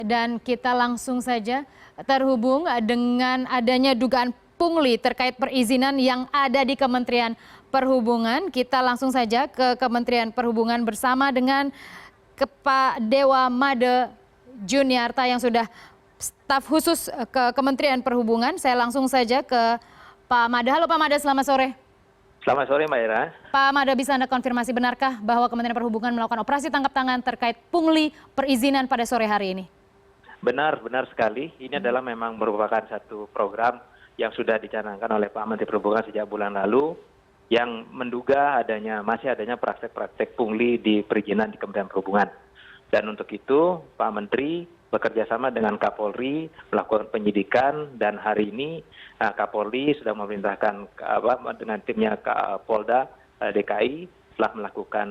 Dan kita langsung saja terhubung dengan adanya dugaan pungli terkait perizinan yang ada di Kementerian Perhubungan. Kita langsung saja ke Kementerian Perhubungan bersama dengan Pak Dewa Made Juniarta yang sudah staf khusus ke Kementerian Perhubungan. Saya langsung saja ke Pak Made. Halo Pak Made, selamat sore. Selamat sore Mbak Ira. Pak Made, bisa Anda konfirmasi benarkah bahwa Kementerian Perhubungan melakukan operasi tangkap tangan terkait pungli perizinan pada sore hari ini? Benar sekali. Ini adalah memang merupakan satu program yang sudah dicanangkan oleh Pak Menteri Perhubungan sejak bulan lalu yang menduga masih adanya praktek-praktek pungli di perizinan di Kementerian Perhubungan. Dan untuk itu Pak Menteri bekerja sama dengan Kapolri melakukan penyidikan, dan hari ini Kapolri sudah memerintahkan dengan timnya Polda DKI telah melakukan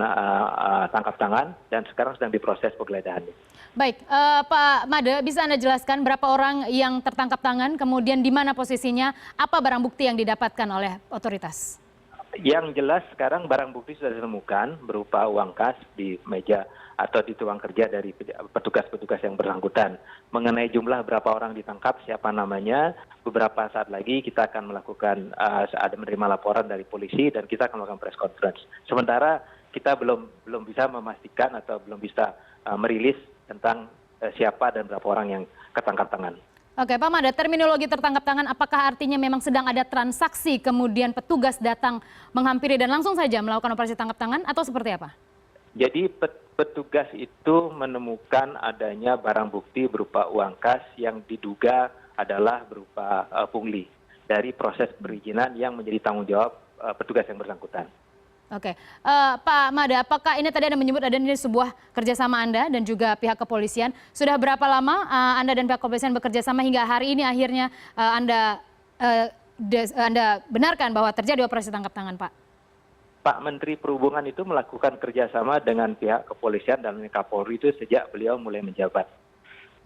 tangkap tangan dan sekarang sedang diproses penggeledahan. Baik, Pak Made, bisa Anda jelaskan berapa orang yang tertangkap tangan, kemudian di mana posisinya, apa barang bukti yang didapatkan oleh otoritas? Yang jelas sekarang barang bukti sudah ditemukan berupa uang kas di meja atau di ruang kerja dari petugas-petugas yang bersangkutan. Mengenai jumlah berapa orang ditangkap, siapa namanya, beberapa saat lagi kita akan melakukan ada menerima laporan dari polisi dan kita akan melakukan press conference. Sementara kita belum bisa memastikan atau belum bisa merilis tentang siapa dan berapa orang yang ketangkap tangan. Oke, Pak Made, terminologi tertangkap tangan apakah artinya memang sedang ada transaksi kemudian petugas datang menghampiri dan langsung saja melakukan operasi tangkap tangan atau seperti apa? Jadi petugas itu menemukan adanya barang bukti berupa uang kas yang diduga adalah berupa pungli dari proses perizinan yang menjadi tanggung jawab petugas yang bersangkutan. Oke, Pak Made, apakah ini tadi Anda menyebut ada ini sebuah kerjasama Anda dan juga pihak kepolisian? Sudah berapa lama Anda dan pihak kepolisian bekerja sama hingga hari ini akhirnya Anda benarkan bahwa terjadi operasi tangkap tangan, Pak? Pak Menteri Perhubungan itu melakukan kerjasama dengan pihak kepolisian dan Kapolri itu sejak beliau mulai menjabat.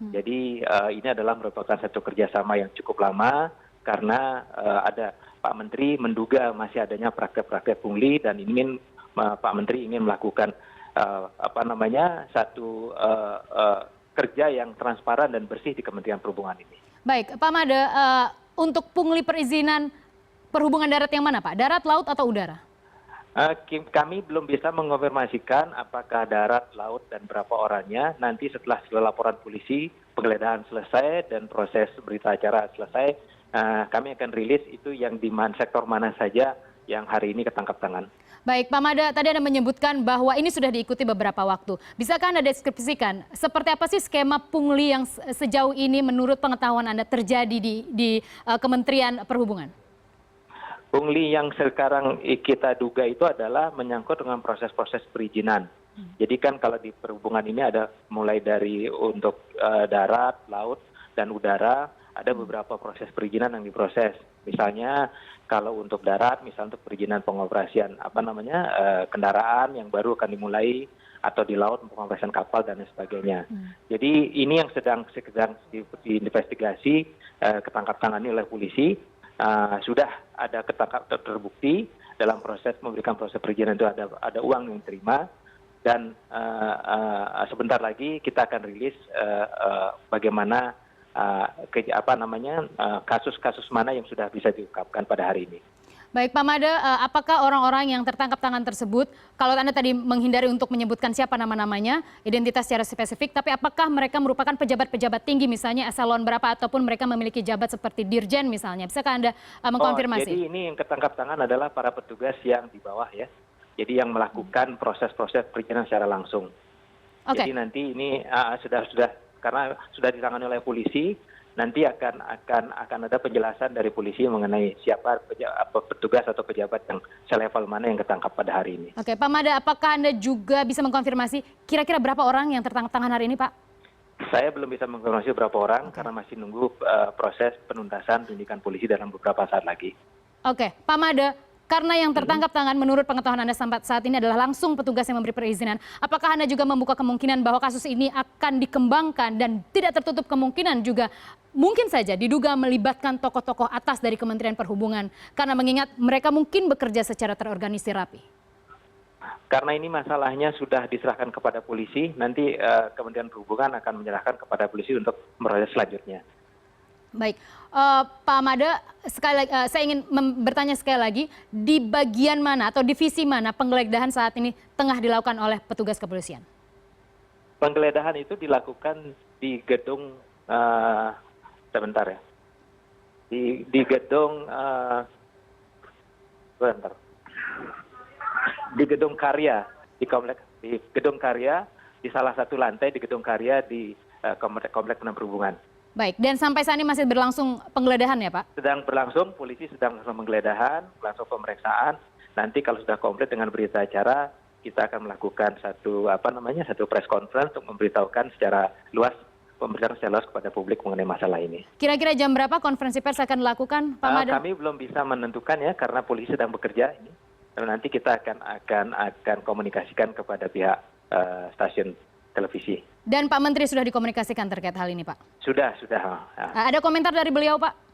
Jadi ini adalah merupakan satu kerjasama yang cukup lama karena ada Pak Menteri menduga masih adanya praktek-praktek pungli dan Pak Menteri ingin melakukan satu kerja yang transparan dan bersih di Kementerian Perhubungan ini. Baik, Pak Made, untuk pungli perizinan perhubungan darat yang mana, Pak? Darat, laut, atau udara? Kami belum bisa mengonfirmasikan apakah darat, laut, dan berapa orangnya. Nanti setelah laporan polisi, penggeledahan selesai, dan proses berita acara selesai, kami akan rilis itu yang di sektor mana saja yang hari ini ketangkap tangan. Baik, Pak Made, tadi Anda menyebutkan bahwa ini sudah diikuti beberapa waktu. Bisakah Anda deskripsikan seperti apa sih skema pungli yang sejauh ini menurut pengetahuan Anda terjadi di Kementerian Perhubungan? Pungli yang sekarang kita duga itu adalah menyangkut dengan proses-proses perizinan. Jadi kan kalau di perhubungan ini ada mulai dari untuk darat, laut, dan udara, ada beberapa proses perizinan yang diproses. Misalnya kalau untuk darat, misalnya untuk perizinan pengoperasian kendaraan yang baru akan dimulai, atau di laut pengoperasian kapal dan sebagainya. Jadi ini yang sedang diinvestigasi, ketangkap tangani oleh polisi. Sudah ada terbukti dalam proses memberikan proses perizinan itu ada uang yang diterima, dan sebentar lagi kita akan rilis bagaimana kasus-kasus mana yang sudah bisa diungkapkan pada hari ini. Baik, Pak Made, apakah orang-orang yang tertangkap tangan tersebut, kalau Anda tadi menghindari untuk menyebutkan siapa nama-namanya, identitas secara spesifik, tapi apakah mereka merupakan pejabat-pejabat tinggi, misalnya eselon berapa, ataupun mereka memiliki jabat seperti dirjen misalnya? Bisakah Anda mengkonfirmasi? Jadi ini yang ketangkap tangan adalah para petugas yang di bawah ya. Jadi yang melakukan proses-proses perizinan secara langsung. Okay. Jadi nanti ini karena sudah ditangani oleh polisi, nanti akan ada penjelasan dari polisi mengenai siapa petugas atau pejabat yang selevel mana yang ketangkap pada hari ini. Oke, Pak Made, apakah Anda juga bisa mengkonfirmasi kira-kira berapa orang yang tertangkap tangan hari ini, Pak? Saya belum bisa mengkonfirmasi berapa orang karena masih nunggu proses penuntasan penyidikan polisi dalam beberapa saat lagi. Oke, Pak Made, karena yang tertangkap tangan menurut pengetahuan Anda sampai saat ini adalah langsung petugas yang memberi perizinan, apakah Anda juga membuka kemungkinan bahwa kasus ini akan dikembangkan dan tidak tertutup kemungkinan juga mungkin saja diduga melibatkan tokoh-tokoh atas dari Kementerian Perhubungan karena mengingat mereka mungkin bekerja secara terorganisir rapi? Karena ini masalahnya sudah diserahkan kepada polisi, nanti Kementerian Perhubungan akan menyerahkan kepada polisi untuk proses selanjutnya. Baik, Pak Mada, saya ingin bertanya sekali lagi, di bagian mana atau divisi mana penggeledahan saat ini tengah dilakukan oleh petugas kepolisian? Penggeledahan itu dilakukan di gedung, sebentar ya, di gedung, sebentar, di gedung Karya, di gedung Karya, di salah satu lantai di gedung Karya di Komplek Perhubungan. Baik, dan sampai saat ini masih berlangsung penggeledahan ya Pak? Sedang berlangsung, polisi sedang melakukan penggeledahan, langsung pemeriksaan. Nanti kalau sudah komplit dengan berita acara, kita akan melakukan satu press conference untuk memberitahukan secara luas, pemberitaan secara luas kepada publik mengenai masalah ini. Kira-kira jam berapa konferensi pers akan dilakukan, Pak Mada? Kami belum bisa menentukan ya, karena polisi sedang bekerja ini. Dan nanti kita akan komunikasikan kepada pihak stasiun televisi. Dan Pak Menteri sudah dikomunikasikan terkait hal ini, Pak? Sudah. Ada komentar dari beliau, Pak?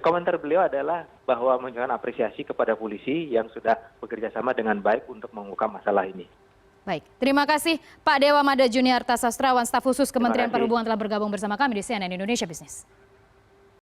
Komentar beliau adalah bahwa menunjukkan apresiasi kepada polisi yang sudah bekerja sama dengan baik untuk mengungkap masalah ini. Baik, terima kasih Pak Dewa Mada Juniarta Sastrawan, staf khusus Kementerian Perhubungan telah bergabung bersama kami di CNN Indonesia Business.